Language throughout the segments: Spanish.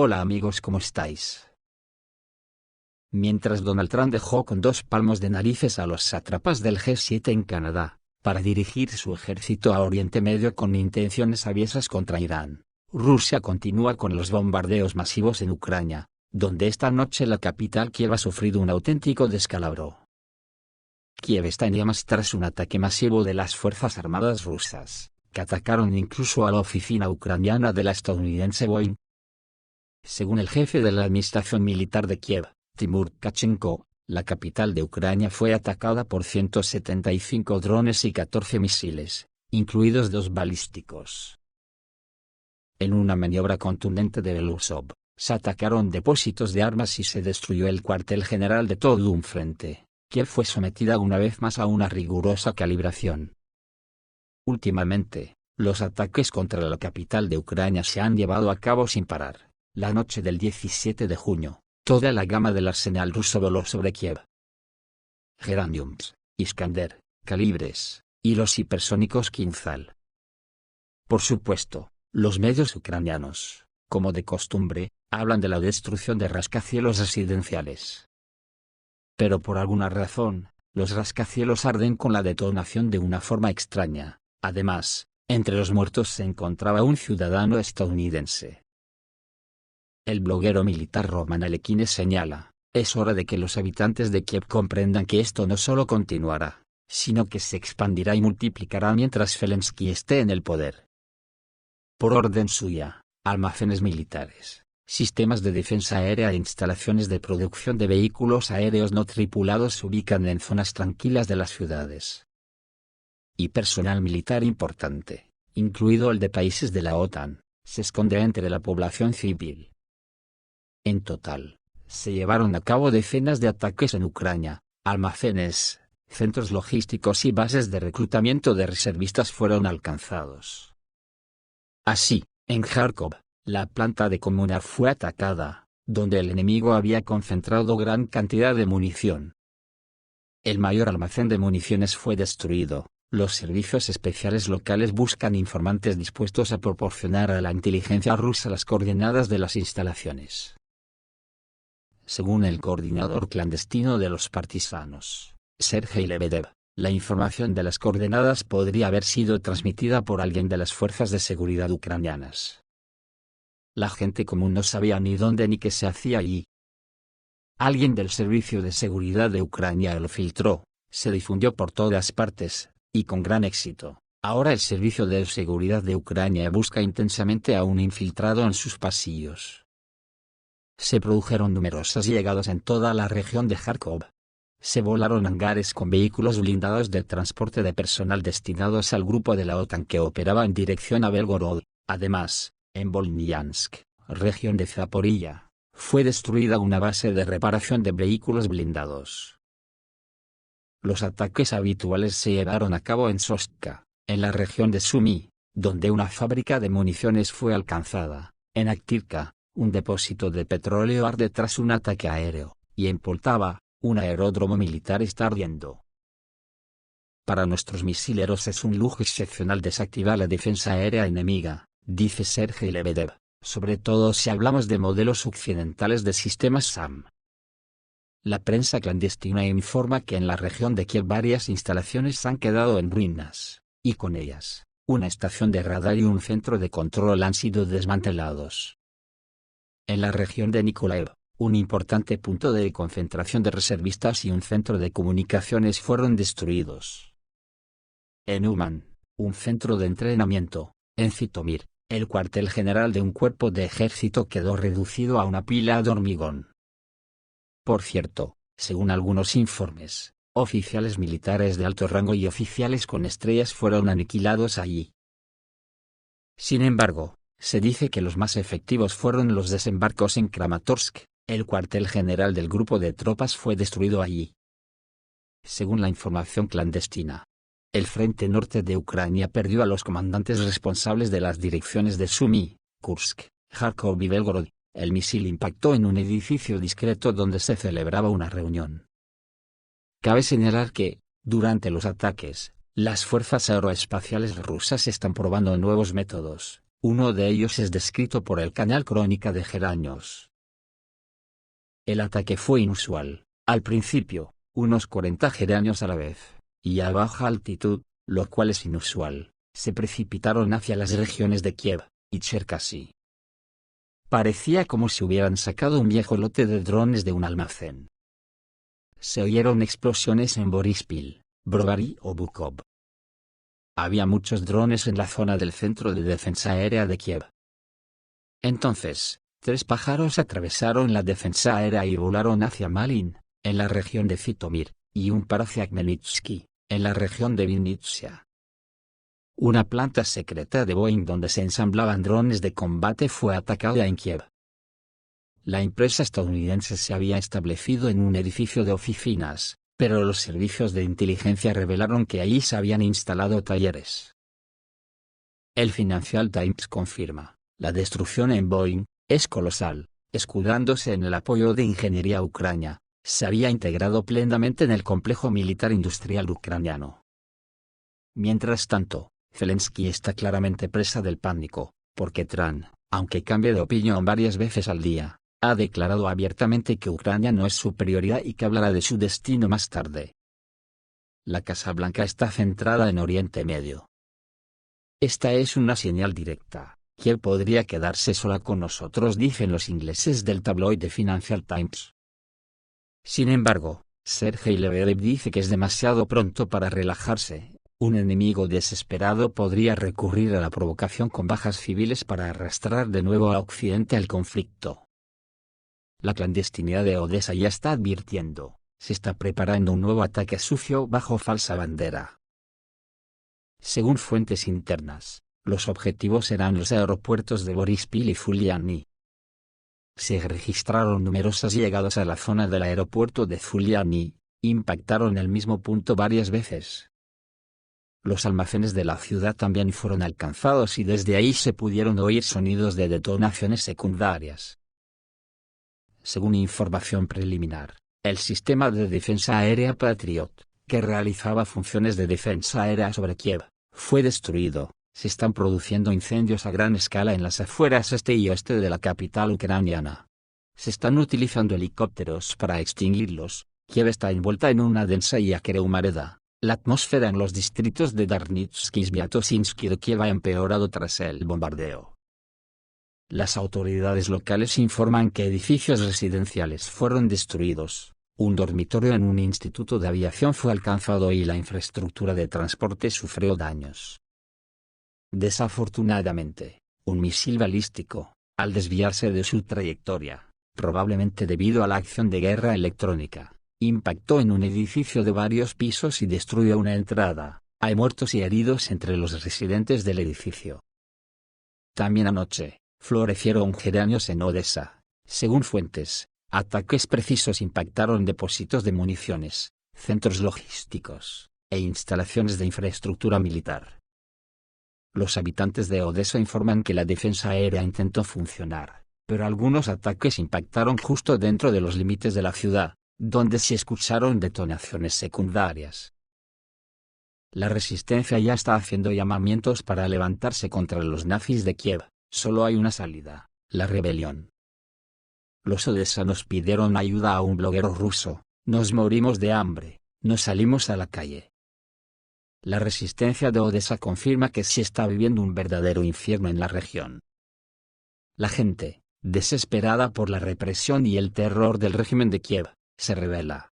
Hola amigos, ¿cómo estáis? Mientras Donald Trump dejó con 2 palmos de narices a los sátrapas del G7 en Canadá, para dirigir su ejército a Oriente Medio con intenciones aviesas contra Irán, Rusia continúa con los bombardeos masivos en Ucrania, donde esta noche la capital Kiev ha sufrido un auténtico descalabro. Kiev está en llamas tras un ataque masivo de las Fuerzas Armadas rusas, que atacaron incluso a la oficina ucraniana de la estadounidense Boeing. Según el jefe de la administración militar de Kiev, Timur Kachenko, la capital de Ucrania fue atacada por 175 drones y 14 misiles, incluidos 2 balísticos. En una maniobra contundente de Belousov, se atacaron depósitos de armas y se destruyó el cuartel general de todo un frente. Kiev fue sometida una vez más a una rigurosa calibración. Últimamente, los ataques contra la capital de Ucrania se han llevado a cabo sin parar. La noche del 17 de junio, toda la gama del arsenal ruso voló sobre Kiev. Geraniums, Iskander, calibres, y los hipersónicos Kinzhal. Por supuesto, los medios ucranianos, como de costumbre, hablan de la destrucción de rascacielos residenciales. Pero por alguna razón, los rascacielos arden con la detonación de una forma extraña. Además, entre los muertos se encontraba un ciudadano estadounidense. El bloguero militar Roman Alekines señala: es hora de que los habitantes de Kiev comprendan que esto no solo continuará, sino que se expandirá y multiplicará mientras Zelensky esté en el poder. Por orden suya, almacenes militares, sistemas de defensa aérea e instalaciones de producción de vehículos aéreos no tripulados se ubican en zonas tranquilas de las ciudades. Y personal militar importante, incluido el de países de la OTAN, se esconde entre la población civil. En total, se llevaron a cabo decenas de ataques en Ucrania. Almacenes, centros logísticos y bases de reclutamiento de reservistas fueron alcanzados. Así, en Kharkov, la planta de Kommunar fue atacada, donde el enemigo había concentrado gran cantidad de munición. El mayor almacén de municiones fue destruido. Los servicios especiales locales buscan informantes dispuestos a proporcionar a la inteligencia rusa las coordenadas de las instalaciones. Según el coordinador clandestino de los partisanos, Sergei Lebedev, la información de las coordenadas podría haber sido transmitida por alguien de las fuerzas de seguridad ucranianas. La gente común no sabía ni dónde ni qué se hacía allí. Alguien del Servicio de Seguridad de Ucrania lo filtró, se difundió por todas partes, y con gran éxito. Ahora el Servicio de Seguridad de Ucrania busca intensamente a un infiltrado en sus pasillos. Se produjeron numerosas llegadas en toda la región de Kharkov. Se volaron hangares con vehículos blindados de transporte de personal destinados al grupo de la OTAN que operaba en dirección a Belgorod. Además, en Volnyansk, región de Zaporilla, fue destruida una base de reparación de vehículos blindados. Los ataques habituales se llevaron a cabo en Sostka, en la región de Sumy, donde una fábrica de municiones fue alcanzada, en Aktivka, un depósito de petróleo arde tras un ataque aéreo, y en Poltava, un aeródromo militar está ardiendo. Para nuestros misileros es un lujo excepcional desactivar la defensa aérea enemiga, dice Sergei Lebedev, sobre todo si hablamos de modelos occidentales de sistemas SAM. La prensa clandestina informa que en la región de Kiev varias instalaciones han quedado en ruinas, y con ellas, una estación de radar y un centro de control han sido desmantelados. En la región de Nikolaev, un importante punto de concentración de reservistas y un centro de comunicaciones fueron destruidos. En Uman, un centro de entrenamiento, en Zitomir, el cuartel general de un cuerpo de ejército quedó reducido a una pila de hormigón. Por cierto, según algunos informes, oficiales militares de alto rango y oficiales con estrellas fueron aniquilados allí. Sin embargo, se dice que los más efectivos fueron los desembarcos en Kramatorsk. El cuartel general del grupo de tropas fue destruido allí. Según la información clandestina, el frente norte de Ucrania perdió a los comandantes responsables de las direcciones de Sumy, Kursk, Kharkov y Belgorod. El misil impactó en un edificio discreto donde se celebraba una reunión. Cabe señalar que, durante los ataques, las fuerzas aeroespaciales rusas están probando nuevos métodos, Uno de ellos es descrito por el canal Crónica de Geraños. El ataque fue inusual. Al principio, unos 40 geranios a la vez, y a baja altitud, lo cual es inusual, se precipitaron hacia las regiones de Kiev y Cherkasy. Parecía como si hubieran sacado un viejo lote de drones de un almacén. Se oyeron explosiones en Boryspil, Brovary o Bukov. Había muchos drones en la zona del Centro de Defensa Aérea de Kiev. Entonces, 3 pájaros atravesaron la defensa aérea y volaron hacia Malin, en la región de Zitomir, y un par hacia Khmelnytsky, en la región de Vinnytsia. Una planta secreta de Boeing donde se ensamblaban drones de combate fue atacada en Kiev. La empresa estadounidense se había establecido en un edificio de oficinas, pero los servicios de inteligencia revelaron que allí se habían instalado talleres. El Financial Times confirma, la destrucción en Boeing es colosal, escudándose en el apoyo de ingeniería ucrania, se había integrado plenamente en el complejo militar industrial ucraniano. Mientras tanto, Zelensky está claramente presa del pánico, porque Trump, aunque cambie de opinión varias veces al día, ha declarado abiertamente que Ucrania no es su prioridad y que hablará de su destino más tarde. La Casa Blanca está centrada en Oriente Medio. Esta es una señal directa. Kiev podría quedarse sola con nosotros, dicen los ingleses del tabloide Financial Times. Sin embargo, Sergei Lebedev dice que es demasiado pronto para relajarse. Un enemigo desesperado podría recurrir a la provocación con bajas civiles para arrastrar de nuevo a Occidente al conflicto. La clandestinidad de Odessa ya está advirtiendo, se está preparando un nuevo ataque sucio bajo falsa bandera. Según fuentes internas, los objetivos serán los aeropuertos de Boryspil y Zuliani. Se registraron numerosas llegadas a la zona del aeropuerto de Zuliani, impactaron el mismo punto varias veces. Los almacenes de la ciudad también fueron alcanzados y desde ahí se pudieron oír sonidos de detonaciones secundarias. Según información preliminar, el sistema de defensa aérea Patriot, que realizaba funciones de defensa aérea sobre Kiev, fue destruido. Se están produciendo incendios a gran escala en las afueras este y oeste de la capital ucraniana. Se están utilizando helicópteros para extinguirlos. Kiev está envuelta en una densa y acre humareda. La atmósfera en los distritos de Darnitsky y Sviatosinski de Kiev ha empeorado tras el bombardeo. Las autoridades locales informan que edificios residenciales fueron destruidos, un dormitorio en un instituto de aviación fue alcanzado y la infraestructura de transporte sufrió daños. Desafortunadamente, un misil balístico, al desviarse de su trayectoria, probablemente debido a la acción de guerra electrónica, impactó en un edificio de varios pisos y destruyó una entrada. Hay muertos y heridos entre los residentes del edificio. También anoche, florecieron geranios en Odessa. Según fuentes, ataques precisos impactaron depósitos de municiones, centros logísticos, e instalaciones de infraestructura militar. Los habitantes de Odessa informan que la defensa aérea intentó funcionar, pero algunos ataques impactaron justo dentro de los límites de la ciudad, donde se escucharon detonaciones secundarias. La resistencia ya está haciendo llamamientos para levantarse contra los nazis de Kiev. Solo hay una salida, la rebelión. Los odesanos pidieron ayuda a un bloguero ruso, nos morimos de hambre, nos salimos a la calle. La resistencia de Odessa confirma que se está viviendo un verdadero infierno en la región. La gente, desesperada por la represión y el terror del régimen de Kiev, se rebela.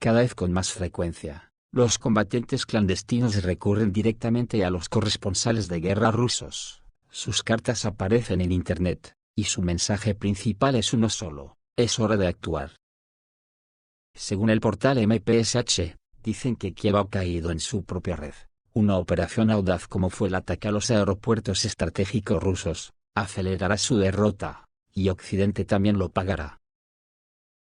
Cada vez con más frecuencia, los combatientes clandestinos recurren directamente a los corresponsales de guerra rusos. Sus cartas aparecen en Internet, y su mensaje principal es uno solo: es hora de actuar. Según el portal MPSH, dicen que Kiev ha caído en su propia red. Una operación audaz como fue el ataque a los aeropuertos estratégicos rusos, acelerará su derrota, y Occidente también lo pagará.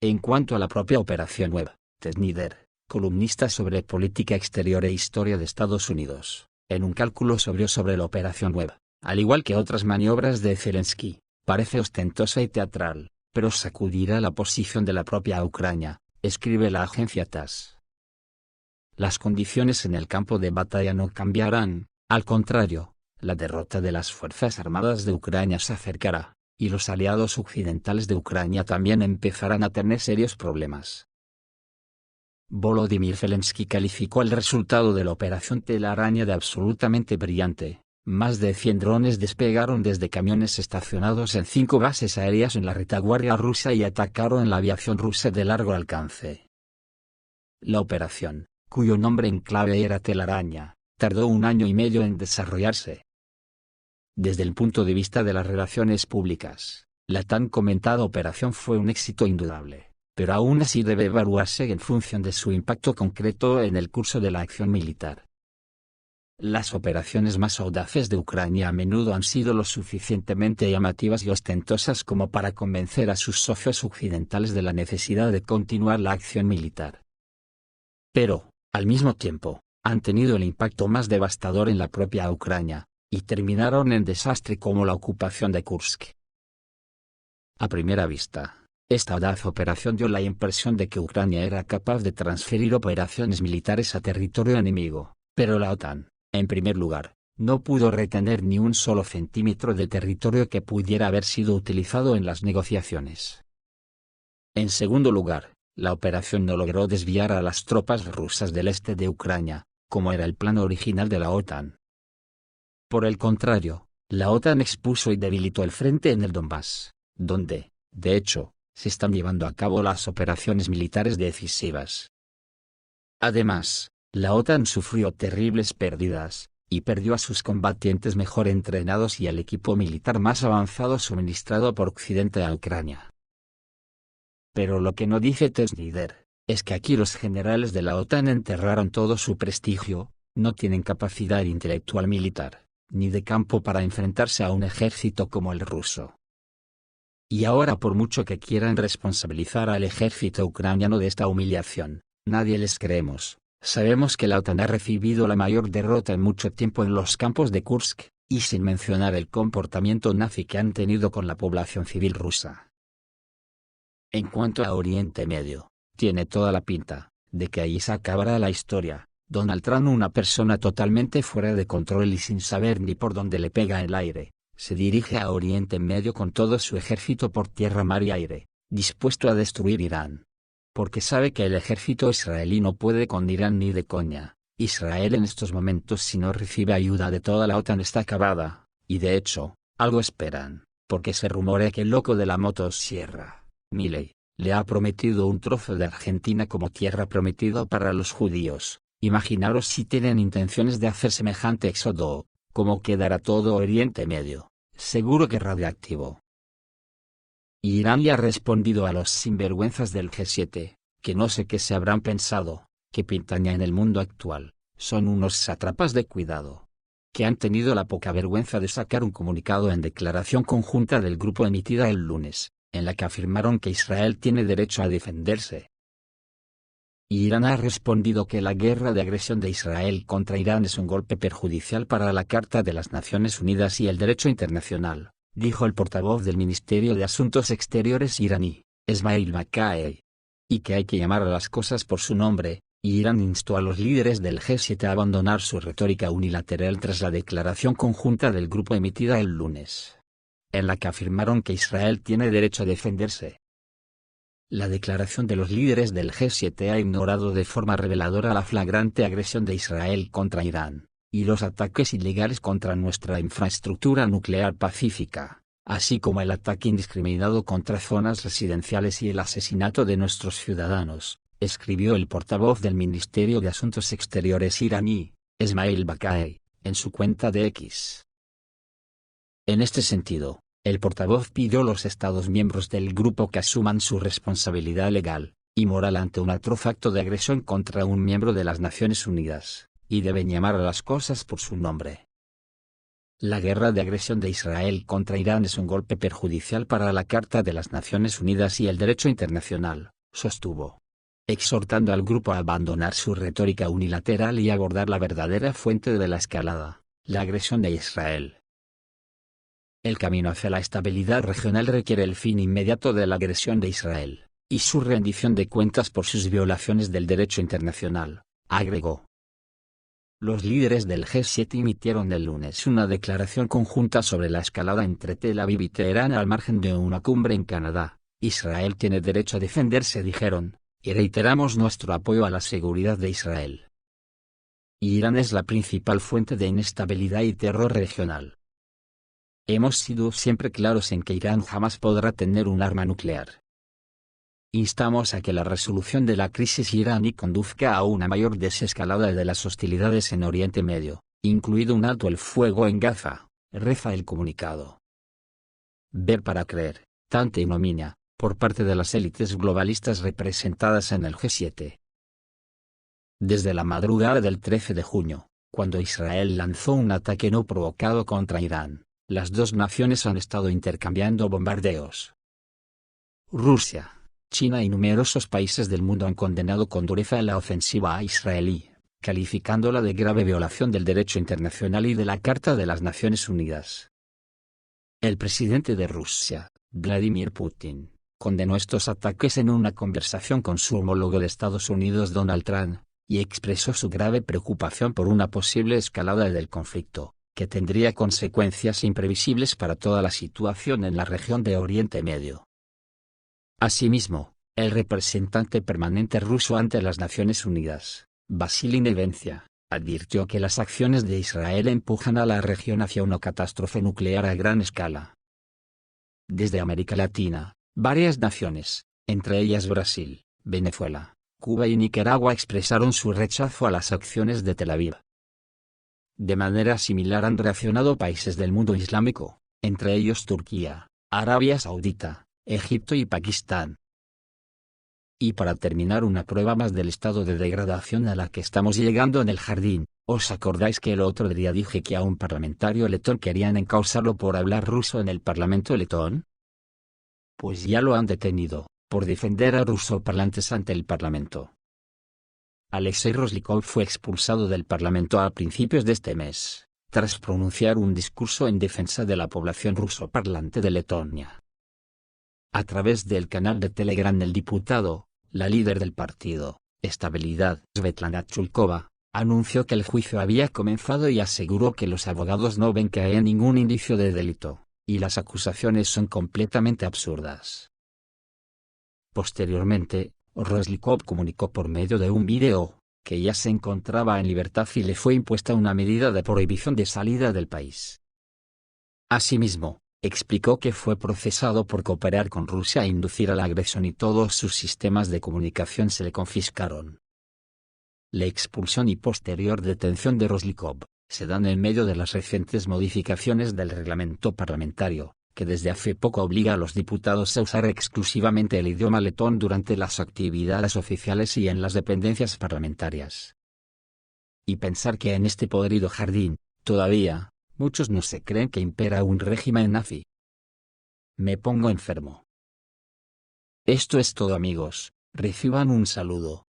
En cuanto a la propia operación web, Ted Snyder, columnista sobre política exterior e historia de Estados Unidos, en un cálculo sobre la operación web, al igual que otras maniobras de Zelensky, parece ostentosa y teatral, pero sacudirá la posición de la propia Ucrania, escribe la agencia TASS. Las condiciones en el campo de batalla no cambiarán, al contrario, la derrota de las Fuerzas Armadas de Ucrania se acercará, y los aliados occidentales de Ucrania también empezarán a tener serios problemas. Volodymyr Zelensky calificó el resultado de la Operación Telaraña de absolutamente brillante. Más de 100 drones despegaron desde camiones estacionados en 5 bases aéreas en la retaguardia rusa y atacaron la aviación rusa de largo alcance. La operación, cuyo nombre en clave era Telaraña, tardó 1 año y medio en desarrollarse. Desde el punto de vista de las relaciones públicas, la tan comentada operación fue un éxito indudable, pero aún así debe evaluarse en función de su impacto concreto en el curso de la acción militar. Las operaciones más audaces de Ucrania a menudo han sido lo suficientemente llamativas y ostentosas como para convencer a sus socios occidentales de la necesidad de continuar la acción militar. Pero, al mismo tiempo, han tenido el impacto más devastador en la propia Ucrania, y terminaron en desastre como la ocupación de Kursk. A primera vista, esta audaz operación dio la impresión de que Ucrania era capaz de transferir operaciones militares a territorio enemigo, pero la OTAN, en primer lugar, no pudo retener ni un solo centímetro de territorio que pudiera haber sido utilizado en las negociaciones. En segundo lugar, la operación no logró desviar a las tropas rusas del este de Ucrania, como era el plan original de la OTAN. Por el contrario, la OTAN expuso y debilitó el frente en el Donbass, donde, de hecho, se están llevando a cabo las operaciones militares decisivas. Además, la OTAN sufrió terribles pérdidas, y perdió a sus combatientes mejor entrenados y al equipo militar más avanzado suministrado por Occidente a Ucrania. Pero lo que no dice Tesnider, es que aquí los generales de la OTAN enterraron todo su prestigio, no tienen capacidad intelectual militar, ni de campo para enfrentarse a un ejército como el ruso. Y ahora, por mucho que quieran responsabilizar al ejército ucraniano de esta humillación, nadie les creemos. Sabemos que la OTAN ha recibido la mayor derrota en mucho tiempo en los campos de Kursk, y sin mencionar el comportamiento nazi que han tenido con la población civil rusa. En cuanto a Oriente Medio, tiene toda la pinta de que ahí se acabará la historia. Donald Trump, una persona totalmente fuera de control y sin saber ni por dónde le pega el aire, se dirige a Oriente Medio con todo su ejército por tierra, mar y aire, dispuesto a destruir Irán. Porque sabe que el ejército israelí no puede con Irán ni de coña. Israel en estos momentos, si no recibe ayuda de toda la OTAN, está acabada, y de hecho, algo esperan, porque se rumorea que el loco de la motosierra, Milei, le ha prometido un trozo de Argentina como tierra prometida para los judíos. Imaginaros si tienen intenciones de hacer semejante éxodo, cómo quedará todo Oriente Medio, seguro que radiactivo. Irán ya ha respondido a los sinvergüenzas del G7, que no sé qué se habrán pensado, que pintan ya en el mundo actual, son unos sátrapas de cuidado. Que han tenido la poca vergüenza de sacar un comunicado en declaración conjunta del grupo emitida el lunes, en la que afirmaron que Israel tiene derecho a defenderse. Irán ha respondido que la guerra de agresión de Israel contra Irán es un golpe perjudicial para la Carta de las Naciones Unidas y el derecho internacional, dijo el portavoz del Ministerio de Asuntos Exteriores iraní, Esmail Baqai. Y que hay que llamar a las cosas por su nombre. Irán instó a los líderes del G7 a abandonar su retórica unilateral tras la declaración conjunta del grupo emitida el lunes, en la que afirmaron que Israel tiene derecho a defenderse. La declaración de los líderes del G7 ha ignorado de forma reveladora la flagrante agresión de Israel contra Irán, y los ataques ilegales contra nuestra infraestructura nuclear pacífica, así como el ataque indiscriminado contra zonas residenciales y el asesinato de nuestros ciudadanos, escribió el portavoz del Ministerio de Asuntos Exteriores iraní, Esmail Baqai, en su cuenta de X. En este sentido, el portavoz pidió a los Estados miembros del grupo que asuman su responsabilidad legal y moral ante un atroz acto de agresión contra un miembro de las Naciones Unidas, y deben llamar a las cosas por su nombre. La guerra de agresión de Israel contra Irán es un golpe perjudicial para la Carta de las Naciones Unidas y el derecho internacional, sostuvo, exhortando al grupo a abandonar su retórica unilateral y abordar la verdadera fuente de la escalada, la agresión de Israel. El camino hacia la estabilidad regional requiere el fin inmediato de la agresión de Israel, y su rendición de cuentas por sus violaciones del derecho internacional, agregó. Los líderes del G7 emitieron el lunes una declaración conjunta sobre la escalada entre Tel Aviv y Teherán al margen de una cumbre en Canadá. Israel tiene derecho a defenderse, dijeron, y reiteramos nuestro apoyo a la seguridad de Israel. Irán es la principal fuente de inestabilidad y terror regional. Hemos sido siempre claros en que Irán jamás podrá tener un arma nuclear. Instamos a que la resolución de la crisis iraní conduzca a una mayor desescalada de las hostilidades en Oriente Medio, incluido un alto el fuego en Gaza, reza el comunicado. Ver para creer, tanta ignominia, por parte de las élites globalistas representadas en el G7. Desde la madrugada del 13 de junio, cuando Israel lanzó un ataque no provocado contra Irán, las dos naciones han estado intercambiando bombardeos. Rusia, China y numerosos países del mundo han condenado con dureza la ofensiva israelí, calificándola de grave violación del derecho internacional y de la Carta de las Naciones Unidas. El presidente de Rusia, Vladimir Putin, condenó estos ataques en una conversación con su homólogo de Estados Unidos, Donald Trump, y expresó su grave preocupación por una posible escalada del conflicto, que tendría consecuencias imprevisibles para toda la situación en la región de Oriente Medio. Asimismo, el representante permanente ruso ante las Naciones Unidas, Vasily Nevencia, advirtió que las acciones de Israel empujan a la región hacia una catástrofe nuclear a gran escala. Desde América Latina, varias naciones, entre ellas Brasil, Venezuela, Cuba y Nicaragua, expresaron su rechazo a las acciones de Tel Aviv. De manera similar han reaccionado países del mundo islámico, entre ellos Turquía, Arabia Saudita, Egipto y Pakistán. Y para terminar, una prueba más del estado de degradación a la que estamos llegando en el jardín. ¿Os acordáis que el otro día dije que a un parlamentario letón querían encausarlo por hablar ruso en el parlamento letón? Pues ya lo han detenido, por defender a rusoparlantes ante el parlamento. Alexei Roslikov fue expulsado del parlamento a principios de este mes, tras pronunciar un discurso en defensa de la población rusoparlante de Letonia. A través del canal de Telegram, el diputado, la líder del partido, Estabilidad, Svetlana Chulkova, anunció que el juicio había comenzado y aseguró que los abogados no ven que haya ningún indicio de delito, y las acusaciones son completamente absurdas. Posteriormente, Roslikov comunicó por medio de un vídeo, que ya se encontraba en libertad y le fue impuesta una medida de prohibición de salida del país. Asimismo, explicó que fue procesado por cooperar con Rusia e inducir a la agresión y todos sus sistemas de comunicación se le confiscaron. La expulsión y posterior detención de Roslikov se dan en medio de las recientes modificaciones del reglamento parlamentario, que desde hace poco obliga a los diputados a usar exclusivamente el idioma letón durante las actividades oficiales y en las dependencias parlamentarias. Y pensar que en este podrido jardín, todavía, muchos no se creen que impera un régimen nazi. Me pongo enfermo. Esto es todo, amigos, reciban un saludo.